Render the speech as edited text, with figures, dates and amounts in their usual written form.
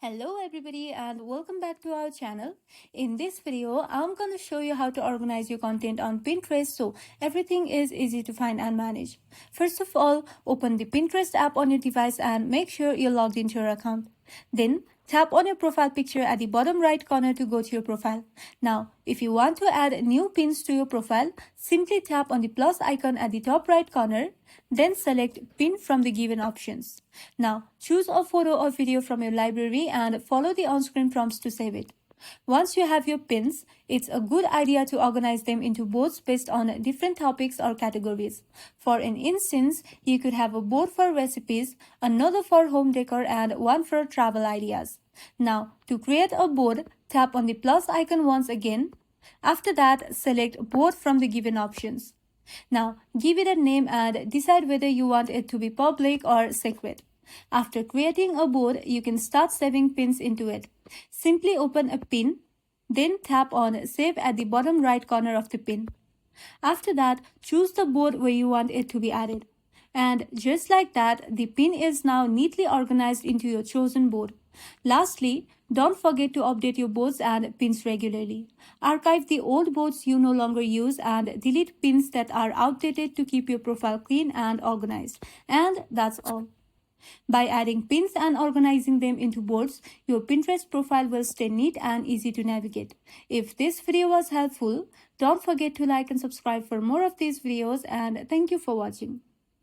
Hello everybody and welcome back to our channel. In this video, I'm going to show you how to organize your content on Pinterest so everything is easy to find and manage. First of all, open the Pinterest app on your device and make sure you're logged into your account. Then tap on your profile picture at the bottom right corner to go to your profile. Now, if you want to add new pins to your profile, simply tap on the plus icon at the top right corner, then select pin from the given options. Now, choose a photo or video from your library and follow the on-screen prompts to save it. Once you have your pins, it's a good idea to organize them into boards based on different topics or categories. For an instance, you could have a board for recipes, another for home decor, and one for travel ideas. Now, to create a board, tap on the plus icon once again. After that, select board from the given options. Now, give it a name and decide whether you want it to be public or secret. After creating a board, you can start saving pins into it. Simply open a pin, then tap on Save at the bottom right corner of the pin. After that, choose the board where you want it to be added. And just like that, the pin is now neatly organized into your chosen board. Lastly, don't forget to update your boards and pins regularly. Archive the old boards you no longer use and delete pins that are outdated to keep your profile clean and organized. And that's all. By adding pins and organizing them into boards, your Pinterest profile will stay neat and easy to navigate. If this video was helpful, don't forget to like and subscribe for more of these videos, and thank you for watching.